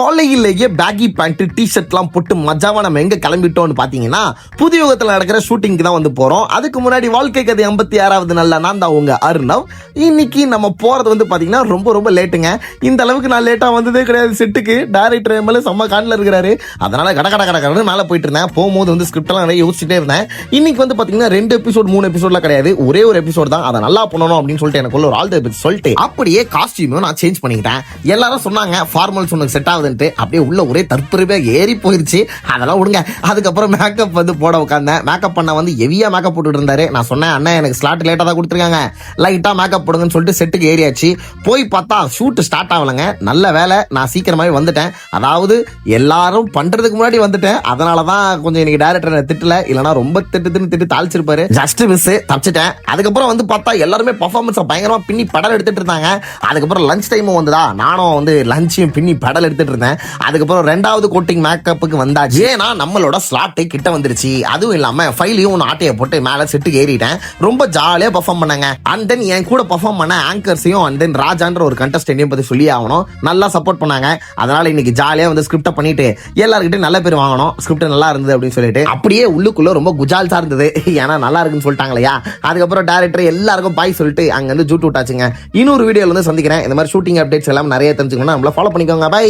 காலையிலேயே baggy pant டி-ஷர்ட்லாம் போட்டு மஜாவா நம்ம எங்க கிளம்பிட்டோம்னு பாத்தீங்கன்னா புதியுகத்துல நடக்கிற ஷூட்டிங்க்கு தான் வந்து போறோம். அதுக்கு முன்னாடி வாழ்க்கை கதை 56வது நாள்ல நான் தான் உங்க அர்ணவ். இன்னைக்கு நம்ம போறது வந்து பாத்தீங்கன்னா ரொம்ப ரொம்ப லேட்டுங்க. இந்த அளவுக்கு நான் லேட்டா வந்ததே கிடையாது. செட்டுக்கு டைரக்டர் மேல செம்ம காண்டில் இருக்கிறாரு. அதனால கடை மேல போயிட்டு இருந்தேன். போகும்போது வந்து ஸ்கிரிப்ட் எல்லாம் நிறைய யோசிச்சுட்டே இருந்தேன். இன்னைக்கு வந்து பாத்தீங்கன்னா 2 எபிசோட் 3 எபிசோட்லாம் கிடையாது, ஒரே ஒரு எபிசோட் தான். அதை நல்லா பண்ணணும் அப்படின்னு சொல்லிட்டு எனக்குள்ள ஒரு ஆல் தி பெஸ்ட் சொல்லிட்டு அப்படியே காஸ்டியூமும் நான் சேஞ்ச் பண்ணிக்கிட்டேன். எல்லாரும் சொன்னாங்க ஃபார்மல்ஸ் உனக்கு செட் ஆகுதுன்ட்டு. அப்படியே உள்ள ஒரே தற்பெருமையா ஏறி போயிருச்சு. அதெல்லாம் விடுங்க. அதுக்கப்புறம் மேக்கப் வந்து போட உட்காந்தேன். மேக்கப் பண்ண வந்து ஹெவியா மேக்கப் போட்டுட்டு இருந்தாரு. நான் சொன்னேன், அண்ணா எனக்கு ஸ்லாட் லேட்டா தான் கொடுத்துருக்காங்க, லைட்டா மேக்கப் போடுங்கன்னு சொல்லிட்டு செட்டுக்கு ஏறியாச்சு. போய் பார்த்தா ஷூட் ஸ்டார்ட் ஆகலங்க. நல்ல வேலை நான் சீக்கிரமாவே வந்துட்டேன். அதாவது எல்லாரும் பண்றதுக்கு முன்னாடி வந்துட்டேன். அதனாலதான் கொஞ்சம் எனக்கு டைரக்டர் திட்டல, இல்லைன்னா ரொம்ப திட்டு தாளிச்சிருப்பாரு. Just miss தப்பிச்சிட்டேன். அதுக்கப்புறம் வந்து பார்த்தா எல்லாருமே பர்ஃபார்மன்ஸ் பயங்கரமா பின்னி படம் எடுத்துட்டு இருந்தாங்க. அதுக்கப்புறம் லஞ்ச் டைமும் வந்ததா, நானும் வந்து லஞ்சையும் பின்னி படல் எடுத்துட்டு இருந்தேன். அதுக்கப்புறம் 2வது கோட்டிங் மேக்கப்புக்கு வந்தாச்சு. ஏன்னா நம்மளோட ஸ்லாட்டை கிட்ட வந்துருச்சு. அதுவும் இல்லாம ஃபைலையும் ஒன்று ஆட்டையை போட்டு மேல செட்டுக்கு ஏறிட்டேன். ரொம்ப ஜாலியா பர்ஃபார்ம் பண்ணாங்க. அண்ட் தென் என் கூட பர்ஃபார்ம் பண்ண ஆங்கர்ஸையும் அண்ட் தென் ராஜான்ற ஒரு கண்டஸ்டன்டையும் பத்தி சொல்லி ஆகணும். நல்லா சப்போர்ட் பண்ணாங்க. அதனால இன்னைக்கு ஜாலியா வந்து ஸ்கிரிப்ட பண்ணிட்டு எல்லாருக்கிட்டையும் நல்ல பேர் வாங்கணும். ஸ்கிரிப்ட் நல்லா இருந்தது அப்படின்னு சொல்லிட்டு அப்படியே உள்ளுக்குள்ள ரொம்ப குஜால்ஸா இருந்தது. ஏன்னா நல்லா இருக்குன்னு சொல்லிட்டாங்களையா. அதுக்கப்புறம் டைரக்டர் எல்லாருக்கும் பாய் சொல்லிட்டு அங்க இருந்து ஜூட் விட்டாச்சுங்க. இன்னொரு வீடியோல வந்து சந்திக்கிறேன். இந்த மாதிரி ஷூட்டிங் அப்டேட்ஸ் எல்லாம் நிறைய தெரிஞ்சுக்கணும். நம்மள ஃபாலோ பண்ணிக்கோங்க. பை.